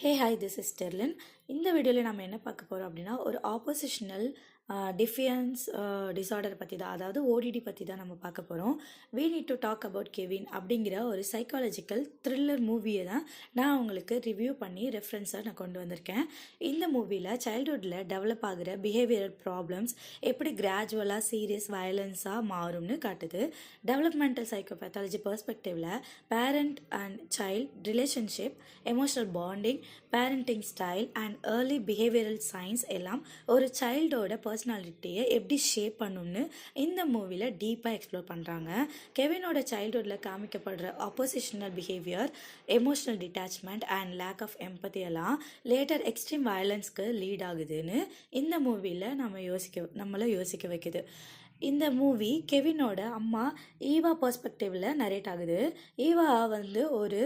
Hi, this is Sterlin. இந்த வீடியோவில் நம்ம என்ன பார்க்க போகிறோம் அப்படின்னா ஒரு ஆப்போசிஷனல் டிஃபியன்ஸ் டிஸார்டர் பற்றி தான், அதாவது ஓடிடி பற்றி தான் நம்ம பார்க்க போகிறோம். We need to talk about Kevin அப்படிங்கிற ஒரு சைக்காலஜிக்கல் த்ரில்லர் மூவியை தான் நான் உங்களுக்கு ரிவ்யூ பண்ணி ரெஃபரன்ஸாக நான் கொண்டு வந்திருக்கேன். இந்த மூவியில் சைல்ட்ஹுட்டில் டெவலப் ஆகிற பிஹேவியரல் ப்ராப்ளம்ஸ் எப்படி கிராஜுவலாக சீரியஸ் வயலன்ஸாக மாறும்னு காட்டுது. டெவலப்மெண்டல் சைக்கோபேத்தாலஜி பெர்ஸ்பெக்டிவில் parent and child relationship, emotional bonding, parenting style and early behavioural science எல்லாம் ஒரு சைல்டோட பர்சனாலிட்டியை எப்படி ஷேப் பண்ணும்னு இந்த மூவியில் டீப்பாக எக்ஸ்ப்ளோர் பண்ணுறாங்க. கெவினோட சைல்ட்ஹுட்டில் காமிக்கப்படுற oppositional behaviour, emotional detachment and lack of empathy எல்லாம் லேட்டர் எக்ஸ்ட்ரீம் வயலன்ஸ்க்கு லீட் ஆகுதுன்னு இந்த மூவியில் நம்மளை யோசிக்க வைக்குது. இந்த மூவி கெவினோட அம்மா ஈவா பெர்ஸ்பெக்டிவில் நரேட் ஆகுது. ஈவா வந்து ஒரு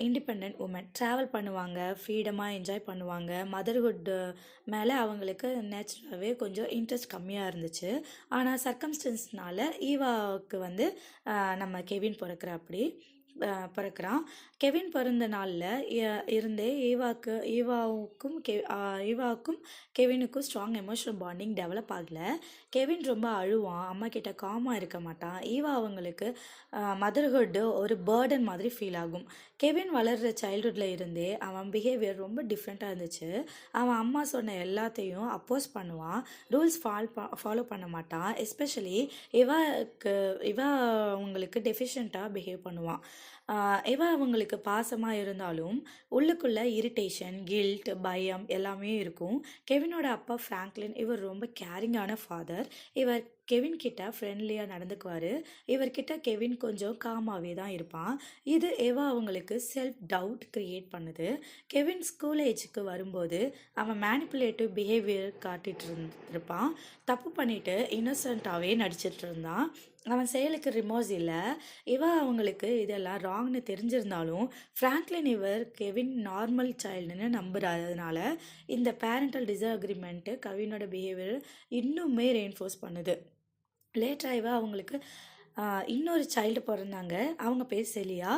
இண்டிபெண்ட் உமன், ட்ராவல் பண்ணுவாங்க, ஃப்ரீடமாக என்ஜாய் பண்ணுவாங்க. மதர்ஹுட் மேலே அவங்களுக்கு நேச்சுரலாகவே கொஞ்சம் இன்ட்ரெஸ்ட் கம்மியாக இருந்துச்சு. ஆனால் சர்க்கம்ஸ்டன்ஸ்னால ஈவாவுக்கு வந்து நம்ம கெவின் பிறக்கிறான். கெவின் பிறந்த நாளில் இருந்தே ஈவாவுக்கும் கெவினுக்கும் ஸ்ட்ராங் எமோஷனல் பாண்டிங் டெவலப் ஆகலை. கெவின் ரொம்ப அழுவான், அம்மா கிட்ட காமாக இருக்க மாட்டான். ஈவா அவங்களுக்கு மதர்ஹுட் ஒரு பேர்டன் மாதிரி ஃபீல் ஆகும். கெவின் வளர்கிற சைல்ட்ஹுட்டில் இருந்தே அவன் பிஹேவியர் ரொம்ப டிஃப்ரெண்ட்டாக இருந்துச்சு. அவன் அம்மா சொன்ன எல்லாத்தையும் அப்போஸ் பண்ணுவான், ரூல்ஸ் ஃபாலோ பண்ண மாட்டான். எஸ்பெஷலி இவா அவங்களுக்கு டெஃபிஷியண்ட்டாக பிஹேவ் பண்ணுவான். அவங்களுக்கு பாசமாக இருந்தாலும் உள்ளுக்குள்ளே இரிட்டேஷன், கில்ட், பயம் எல்லாமே இருக்கும். கெவினோட அப்பா ஃப்ராங்க்லின் இவர் ரொம்ப கேரிங்கான ஃபாதர். இவர் கெவின் கிட்ட ஃப்ரெண்ட்லியாக நடந்துக்குவார். இவர்கிட்ட கெவின் கொஞ்சம் காமாகவே தான் இருப்பான். இது அவங்களுக்கு செல்ஃப் டவுட் க்ரியேட் பண்ணுது. கெவின் ஸ்கூல் ஏஜுக்கு வரும்போது அவன் மேனிப்புலேட்டிவ் பிஹேவியர் காட்டிகிட்டு இருப்பான். தப்பு பண்ணிவிட்டு இன்னசென்ட்டாகவே நடிச்சிட்டு இருந்தான். அவன் செயலுக்கு ரிமோர்ஸ் இல்லை. அவங்களுக்கு இதெல்லாம் ராங்னு தெரிஞ்சிருந்தாலும் ஃப்ராங்க்லின் கெவின் நார்மல் சைல்டுன்னு நம்புறதுனால இந்த பேரண்டல் டிஸ்அக்ரிமெண்ட்டு கெவினோட பிஹேவியர் இன்னுமே ரெயின்ஃபோர்ஸ் பண்ணுது. லேட்டராக அவங்களுக்கு இன்னொரு சைல்டு பிறந்தாங்க. அவங்க பேர் செலியா.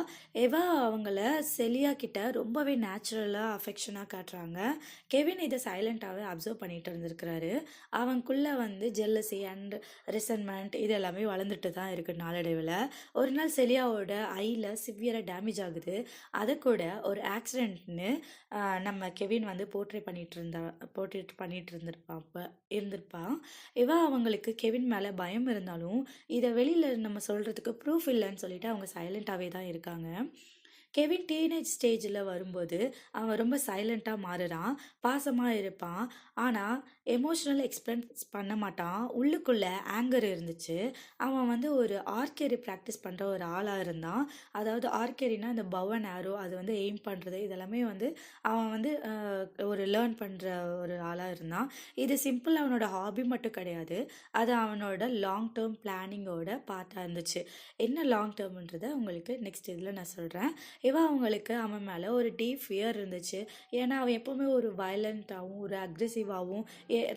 அவங்கள செலியா கிட்ட ரொம்பவே நேச்சுரலாக அஃபெக்ஷனாக காட்டுறாங்க. கெவின் இதை சைலண்ட்டாகவே அப்சர்வ் பண்ணிட்டு இருந்திருக்கிறாரு. அவங்களுக்குள்ளே வந்து ஜெல்லசி அண்ட் ரிசன்மெண்ட் இது எல்லாமே வளர்ந்துட்டு தான் இருக்குது நாளடைவில். ஒரு நாள் செலியாவோட ஐயில் சிவியராக டேமேஜ் ஆகுது. அதை கூட ஒரு ஆக்சிடென்ட்னு நம்ம கெவின் வந்து போர்ட்ரேட் பண்ணிட்டு இருந்திருப்பான். அவங்களுக்கு கெவின் மேலே பயம் இருந்தாலும் இதை வெளியில் நம்ம சொல்கிறதுக்கு ப்ரூஃப் இல்லைன்னு சொல்லிட்டு அவங்க சைலண்ட்டாகவே தான் இருக்காங்க. கெவின் டீனேஜ் ஸ்டேஜில் வரும்போது அவன் ரொம்ப சைலண்ட்டாக மாறுறான், பாசமாக இருப்பான். ஆனால் எமோஷ்னல் எக்ஸ்பிரஸ் பண்ண மாட்டான். உள்ளுக்குள்ளே ஆங்கர் இருந்துச்சு. அவன் வந்து ஒரு ஆர்கெரி ப்ராக்டிஸ் பண்ணுற ஒரு ஆளாக இருந்தான். அதாவது ஆர்கெரினா இந்த பவ் அண்ட் ஆரோ, அது வந்து எய்ம் பண்ணுறது இதெல்லாமே வந்து அவன் வந்து ஒரு லேர்ன் பண்ணுற ஒரு ஆளாக இருந்தான். இது சிம்பிள் அவனோட ஹாபி மட்டும் கிடையாது, அது அவனோட லாங் டேர்ம் பிளானிங்கோட பார்ட்டாக இருந்துச்சு. என்ன லாங் டேர்ம்ன்றதை உங்களுக்கு நெக்ஸ்ட் இதில் நான் சொல்கிறேன். அவங்களுக்கு அவன் மேலே ஒரு டீப் ஃபியர் இருந்துச்சு. ஏன்னா அவன் எப்போவுமே ஒரு வயலண்ட்டாகவும் ஒரு அக்ரெசிவாகவும்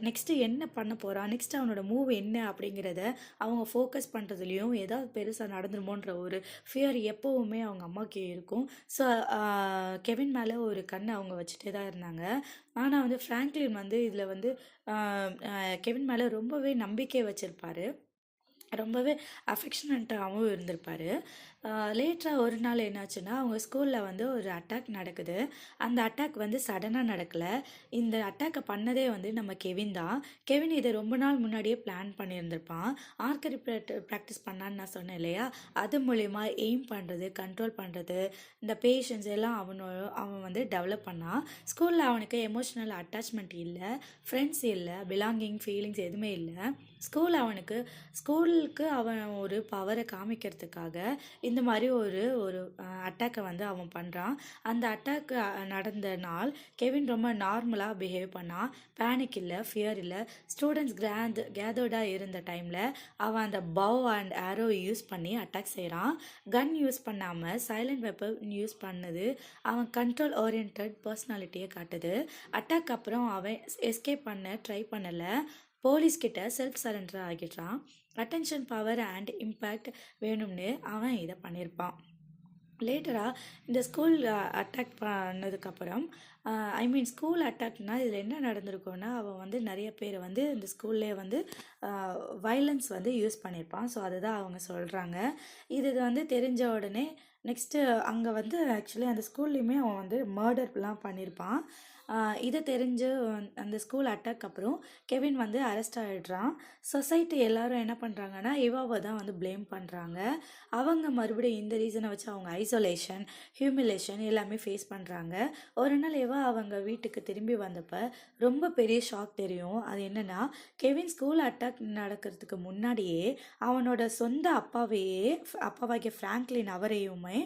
நெக்ஸ்ட்டு என்ன பண்ண போகிறான், நெக்ஸ்ட் அவனோட மூவ் என்ன அப்படிங்கிறத அவங்க ஃபோக்கஸ் பண்ணுறதுலையும் ஏதாவது பெருசாக நடந்துருமோன்ற ஒரு ஃபியர் எப்போவுமே அவங்க அம்மாவுக்கு இருக்கும். ஸோ கெவின் மேலே ஒரு கண்ணை அவங்க வச்சுட்டே தான் இருந்தாங்க. ஆனால் வந்து ஃப்ராங்க்லின் வந்து இதில் வந்து கெவின் மேலே ரொம்பவே நம்பிக்கை வச்சுருப்பார், ரொம்பவே அஃபெக்ஷனட்டாகவும் இருந்திருப்பார். லேட்டராக ஒரு நாள் என்னாச்சுன்னா அவங்க ஸ்கூலில் வந்து ஒரு அட்டாக் நடக்குது. அந்த அட்டாக் வந்து சடனாக நடக்கலை. இந்த அட்டாக்கை பண்ணதே வந்து நம்ம கெவின் தான். கெவின் இதை ரொம்ப நாள் முன்னாடியே பிளான் பண்ணியிருந்திருப்பான். ஆர்கரி ப்ராக்டிஸ் பண்ணான்னு நான் சொன்னேன் இல்லையா, அது மூலயமா எய்ம் பண்ணுறது, கண்ட்ரோல் பண்ணுறது, இந்த பேஷன்ஸ் எல்லாம் அவன் வந்து டெவலப் பண்ணான். ஸ்கூலில் அவனுக்கு எமோஷ்னல் அட்டாச்மெண்ட் இல்லை, ஃப்ரெண்ட்ஸ் இல்லை, பிலாங்கிங் ஃபீலிங்ஸ் எதுவுமே இல்லை. ஸ்கூலுக்கு அவன் ஒரு பவரை காமிக்கிறதுக்காக இந்த மாதிரி ஒரு அட்டாக்கை வந்து அவன் பண்ணுறான். அந்த அட்டாக்கு நடந்த நாள் கெவின் ரொம்ப நார்மலாக பிஹேவ் பண்ணான். பேனிக் இல்லை, ஃபியர் இல்லை. ஸ்டூடெண்ட்ஸ் கேதர்டாக இருந்த டைமில் அவன் அந்த பவ் அண்ட் ஆரோ யூஸ் பண்ணி அட்டாக் செய்கிறான். கன் யூஸ் பண்ணாமல் சைலண்ட் வெப்பன் யூஸ் பண்ணது அவன் கண்ட்ரோல் ஓரியன்ட் பர்சனாலிட்டியை காட்டுது. அட்டாக் அப்புறம் அவன் எஸ்கேப் பண்ண ட்ரை பண்ணலை, போலீஸ்கிட்ட செல்ஃப் சரண்டர் ஆகிடுறான். அட்டென்ஷன், பவர் அண்ட் இம்பேக்ட் வேணும்னு அவன் இதை பண்ணியிருப்பான். லேட்டரா இந்த ஸ்கூல் அட்டாக் பண்ணதுக்கப்புறம் ஐ மீன் ஸ்கூல் அட்டாக்னா இதில் என்ன நடந்திருக்கும்னா அவன் வந்து நிறைய பேர் வந்து இந்த ஸ்கூல்லே வந்து வைலன்ஸ் வந்து யூஸ் பண்ணியிருப்பான். ஸோ அதுதான் அவங்க சொல்கிறாங்க. இது வந்து தெரிஞ்ச உடனே நெக்ஸ்ட்டு அங்கே வந்து ஆக்சுவலி அந்த ஸ்கூல்லையுமே அவன் வந்து மர்டர்லாம் பண்ணியிருப்பான். இதை தெரிஞ்சு அந்த ஸ்கூல் அட்டாக் அப்புறம் கெவின் வந்து அரெஸ்ட் ஆகிடுறான். சொசைட்டி எல்லாரும் என்ன பண்ணுறாங்கன்னா இவாவை தான் வந்து ப்ளேம் பண்ணுறாங்க. அவங்க மறுபடியும் இந்த ரீசனை வச்சு அவங்க ஐசோலேஷன், ஹியூமிலேஷன் எல்லாமே ஃபேஸ் பண்ணுறாங்க. ஒரு நாள் அவங்க வீட்டுக்கு திரும்பி வந்தப்போ ரொம்ப பெரிய ஷாக் தெரியும். அது என்னென்னா கெவின் ஸ்கூல் அட்டாக் நடக்கிறதுக்கு முன்னாடியே அவனோட சொந்த அப்பாவாகிய ஃப்ராங்க்லின் அவரையுமே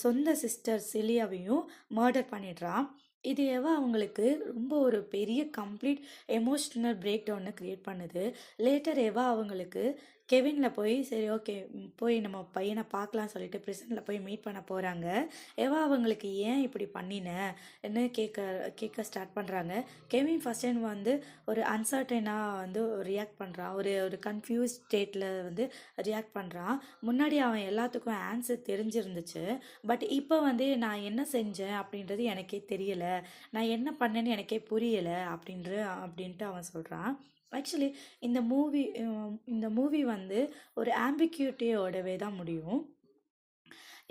சொந்த சிஸ்டர் சிலியாவையும் மர்டர் பண்ணிடுறான். இது அவங்களுக்கு ரொம்ப ஒரு பெரிய கம்ப்ளீட் எமோஷ்னல் பிரேக் டவுனை க்ரியேட் பண்ணுது. லேட்டர் அவங்களுக்கு கெவினில் போய் சரி ஓகே போய் நம்ம பையனை பார்க்கலாம்னு சொல்லிட்டு ப்ரிசனில் போய் மீட் பண்ண போகிறாங்க. அவங்களுக்கு ஏன் இப்படி பண்ணினேன்னு கேட்க ஸ்டார்ட் பண்ணுறாங்க. கெவின் ஃபஸ்ட் டைம் வந்து ஒரு அன்சர்டனாக வந்து ரியாக்ட் பண்ணுறான். ஒரு கன்ஃபியூஸ் ஸ்டேட்டில் வந்து ரியாக்ட் பண்ணுறான். முன்னாடி அவன் எல்லாத்துக்கும் ஆன்சர் தெரிஞ்சிருந்துச்சு. பட் இப்போ வந்து நான் என்ன செஞ்சேன் அப்படின்றது எனக்கே தெரியலை, நான் என்ன பண்ணேன்னு எனக்கே புரியலை அப்படின்ட்டு அவன் சொல்கிறான். ஆக்சுவலி இந்த மூவி வந்து ஒரு ஆம்பிக்யூட்டியோடவே தான் முடியும்.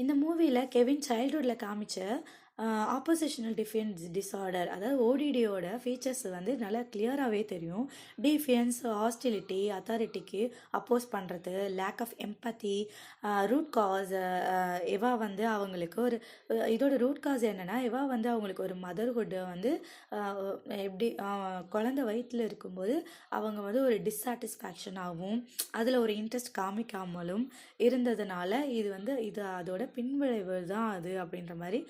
இந்த மூவியில் கெவின் சைல்ட்ஹுட்டில் காமிச்ச ஆப்போசிஷனல் டிஃபியன்ஸ் டிஸார்டர், அதாவது ஓடிடியோட ஃபீச்சர்ஸ் வந்து நல்லா கிளியராகவே தெரியும். டிஃபியன்ஸ், ஹாஸ்டிலிட்டி, அத்தாரிட்டிக்கு அப்போஸ் பண்ணுறது, lack of empathy, root cause. வந்து அவங்களுக்கு ஒரு இதோட ரூட் காஸ் என்னென்னா வந்து அவங்களுக்கு ஒரு மதர்ஹுட்டை வந்து எப்படி குழந்த வயிற்றில் இருக்கும்போது அவங்க வந்து ஒரு டிஸ்சாட்டிஸ்ஃபேக்ஷன் ஆகும், அதில் ஒரு இன்ட்ரெஸ்ட் காமிக்காமலும் இருந்ததுனால இது அதோட பின்விளைவு தான் அது அப்படின்ற மாதிரி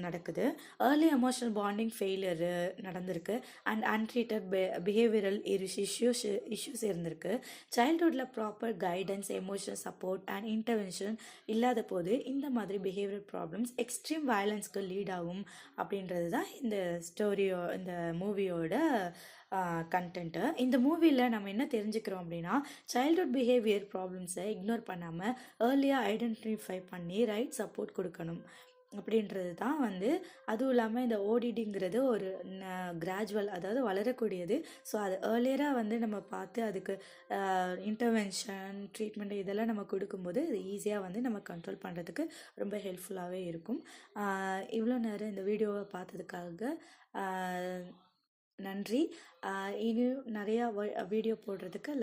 நடக்குது. ஏர்லி எமோஷனல் பாண்டிங் ஃபெயிலியரு நடந்திருக்கு. அண்ட் அன்ட்ரீட்டட் பிஹேவியரல் இஷ்யூஸ் இருந்திருக்கு. சைல்ட்ஹுட்டில் proper guidance, emotional support and intervention இல்லாத போது இந்த மாதிரி பிஹேவியரல் ப்ராப்ளம்ஸ் எக்ஸ்ட்ரீம் வயலன்ஸ்க்கு லீட் ஆகும் அப்படின்றது தான் இந்த மூவியோட கண்டென்ட்டு. இந்த மூவியில் நம்ம என்ன தெரிஞ்சுக்கிறோம் அப்படின்னா சைல்ட்ஹுட் பிஹேவியர் ப்ராப்ளம்ஸை இக்னோர் பண்ணாமல் ஏர்லியாக ஐடென்டிஃபை பண்ணி ரைட் சப்போர்ட் கொடுக்கணும் அப்படின்றது தான் வந்து. அதுவும் இல்லாமல் இந்த ஓடிடிங்கிறது ஒரு கிராஜுவல், அதாவது வளரக்கூடியது. ஸோ அது ஏர்லியராக வந்து நம்ம பார்த்து அதுக்கு இன்டர்வென்ஷன், ட்ரீட்மெண்ட் இதெல்லாம் நம்ம கொடுக்கும்போது அது ஈஸியாக வந்து நம்ம கண்ட்ரோல் பண்ணுறதுக்கு ரொம்ப ஹெல்ப்ஃபுல்லாகவே இருக்கும். இவ்வளோ நேரம் இந்த வீடியோவை பார்த்ததுக்காக நன்றி. இனியும் நிறையா வீடியோ போடுறதுக்கு